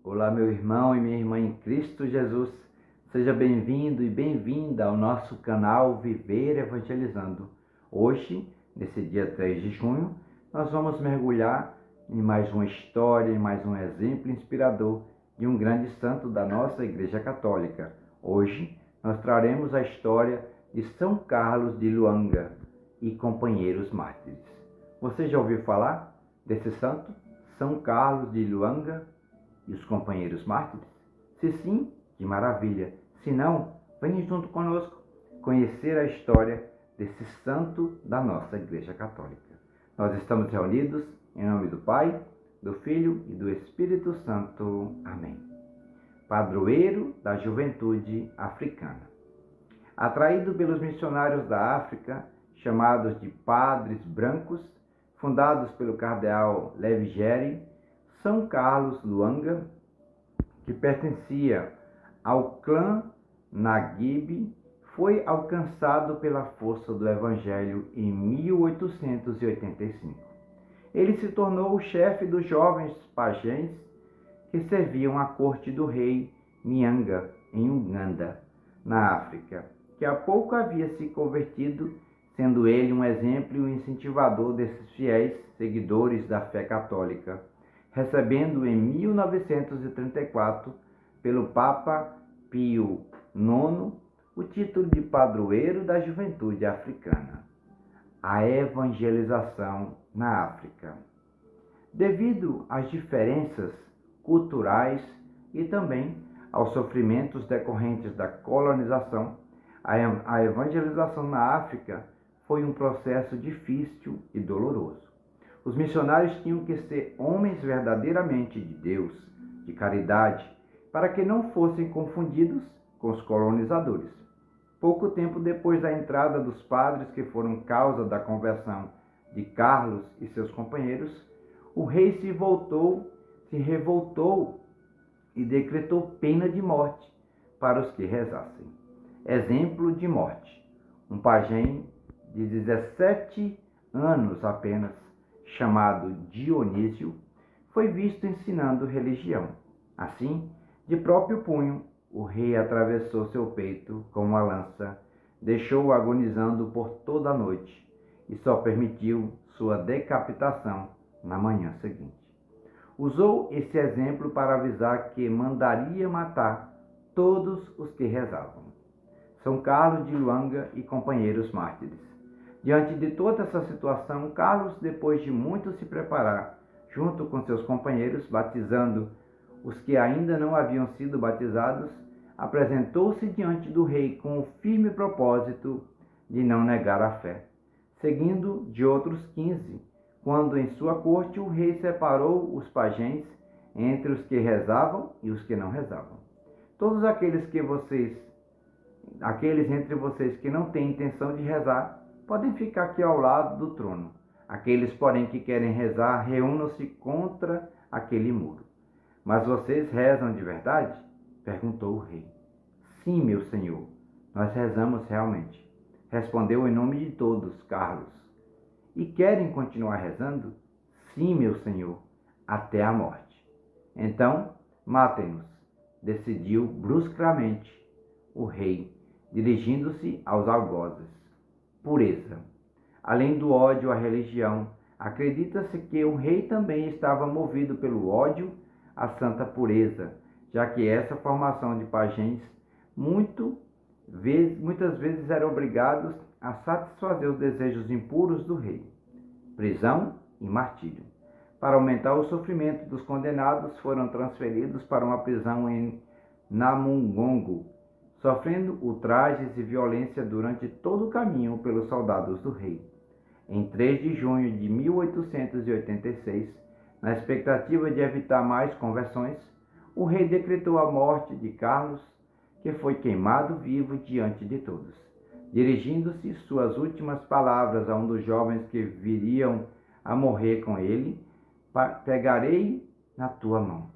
Olá, meu irmão e minha irmã em Cristo Jesus. Seja bem-vindo e bem-vinda ao nosso canal Viver Evangelizando. Hoje, nesse dia 3 de junho, nós vamos mergulhar em mais uma história, em mais um exemplo inspirador de um grande santo da nossa Igreja Católica. Hoje, nós traremos a história de São Carlos de Luanga e companheiros mártires. Você já ouviu falar desse santo? São Carlos de Luanga e os companheiros mártires? Se sim, que maravilha! Se não, venha junto conosco conhecer a história desse santo da nossa Igreja Católica. Nós estamos reunidos em nome do Pai, do Filho e do Espírito Santo. Amém. Padroeiro da juventude africana. Atraído pelos missionários da África, chamados de Padres Brancos, fundados pelo cardeal Levigeri, São Carlos Luanga, que pertencia ao clã Naguib, foi alcançado pela força do Evangelho em 1885. Ele se tornou o chefe dos jovens pajés que serviam à corte do rei Nyanga, em Uganda, na África, que há pouco havia se convertido, sendo ele um exemplo e um incentivador desses fiéis seguidores da fé católica, recebendo em 1934, pelo Papa Pio IX, o título de padroeiro da juventude africana. A evangelização na África. Devido às diferenças culturais e também aos sofrimentos decorrentes da colonização, a evangelização na África foi um processo difícil e doloroso. Os missionários tinham que ser homens verdadeiramente de Deus, de caridade, para que não fossem confundidos com os colonizadores. Pouco tempo depois da entrada dos padres que foram causa da conversão de Carlos e seus companheiros, o rei se revoltou e decretou pena de morte para os que rezassem. Exemplo de morte. Um pajem de 17 anos apenas, chamado Dionísio, foi visto ensinando religião. Assim, de próprio punho, o rei atravessou seu peito com uma lança, deixou-o agonizando por toda a noite e só permitiu sua decapitação na manhã seguinte. Usou esse exemplo para avisar que mandaria matar todos os que rezavam. São Carlos de Luanga e companheiros mártires. Diante de toda essa situação, Carlos, depois de muito se preparar, junto com seus companheiros, batizando os que ainda não haviam sido batizados, apresentou-se diante do rei com o firme propósito de não negar a fé, seguindo de outros 15, quando em sua corte o rei separou os pajés entre os que rezavam e os que não rezavam. Todos aqueles entre vocês que não têm intenção de rezar, podem ficar aqui ao lado do trono. Aqueles, porém, que querem rezar, reúnam-se contra aquele muro. Mas vocês rezam de verdade? Perguntou o rei. Sim, meu senhor, nós rezamos realmente. Respondeu em nome de todos, Carlos. E querem continuar rezando? Sim, meu senhor, até a morte. Então, matem-nos, decidiu bruscamente o rei, dirigindo-se aos algozes. Pureza. Além do ódio à religião, acredita-se que o rei também estava movido pelo ódio à santa pureza, já que essa formação de pajés muitas vezes eram obrigados a satisfazer os desejos impuros do rei. Prisão e martírio. Para aumentar o sofrimento dos condenados, foram transferidos para uma prisão em Namungongo, sofrendo ultrajes e violência durante todo o caminho pelos soldados do rei. Em 3 de junho de 1886, na expectativa de evitar mais conversões, o rei decretou a morte de Carlos, que foi queimado vivo diante de todos. Dirigindo-se suas últimas palavras a um dos jovens que viriam a morrer com ele, pegarei na tua mão.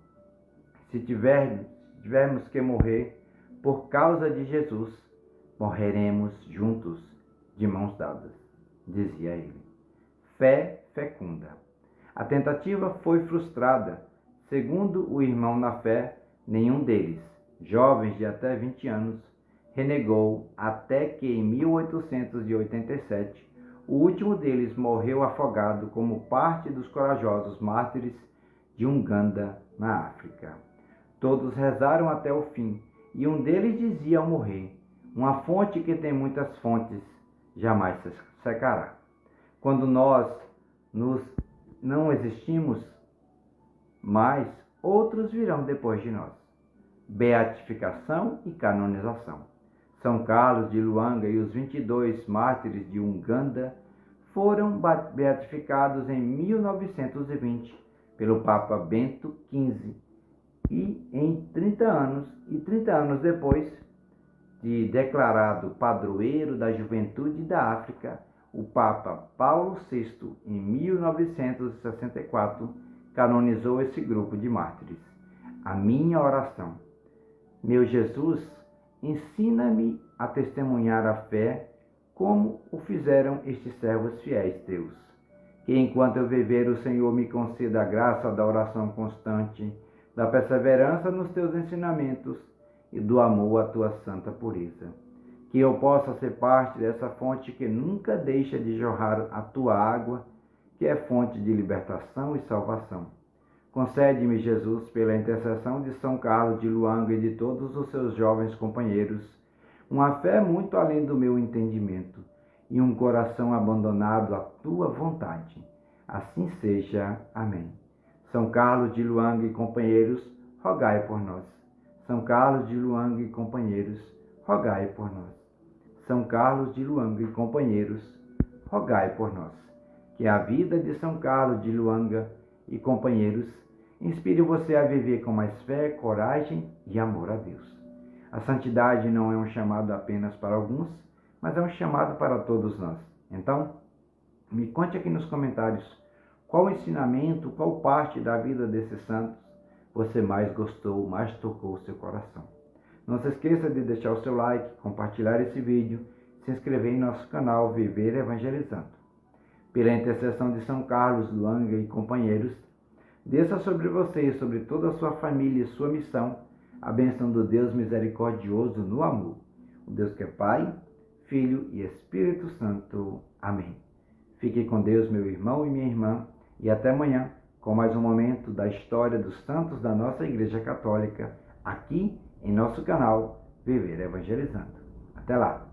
Se tivermos que morrer por causa de Jesus, morreremos juntos, de mãos dadas, dizia ele. Fé fecunda. A tentativa foi frustrada. Segundo o irmão na fé, nenhum deles, jovens de até 20 anos, renegou até que em 1887 o último deles morreu afogado como parte dos corajosos mártires de Uganda, na África. Todos rezaram até o fim, e um deles dizia ao morrer: uma fonte que tem muitas fontes jamais se secará. Quando nós não existimos mais, outros virão depois de nós. Beatificação e canonização. São Carlos de Luanga e os 22 mártires de Uganda foram beatificados em 1920 pelo Papa Bento XV e 30 anos depois de declarado padroeiro da juventude da África, o Papa Paulo VI, em 1964, canonizou esse grupo de mártires. A minha oração: meu Jesus, ensina-me a testemunhar a fé como o fizeram estes servos fiéis teus. Que enquanto eu viver, o Senhor me conceda a graça da oração constante, da perseverança nos teus ensinamentos e do amor à tua santa pureza. Que eu possa ser parte dessa fonte que nunca deixa de jorrar a tua água, que é fonte de libertação e salvação. Concede-me, Jesus, pela intercessão de São Carlos de Luanga e de todos os seus jovens companheiros, uma fé muito além do meu entendimento e um coração abandonado à tua vontade. Assim seja. Amém. São Carlos de Luanga e companheiros, rogai por nós. São Carlos de Luanga e companheiros, rogai por nós. São Carlos de Luanga e companheiros, rogai por nós. Que a vida de São Carlos de Luanga e companheiros inspire você a viver com mais fé, coragem e amor a Deus. A santidade não é um chamado apenas para alguns, mas é um chamado para todos nós. Então, me conte aqui nos comentários qual ensinamento, qual parte da vida desses santos você mais gostou, mais tocou o seu coração. Não se esqueça de deixar o seu like, compartilhar esse vídeo, se inscrever em nosso canal Viver Evangelizando. Pela intercessão de São Carlos, Luanga e companheiros, desça sobre você e sobre toda a sua família e sua missão a bênção do Deus misericordioso no amor. O Deus que é Pai, Filho e Espírito Santo. Amém. Fique com Deus, meu irmão e minha irmã, e até amanhã com mais um momento da história dos santos da nossa Igreja Católica, aqui em nosso canal Viver Evangelizando. Até lá!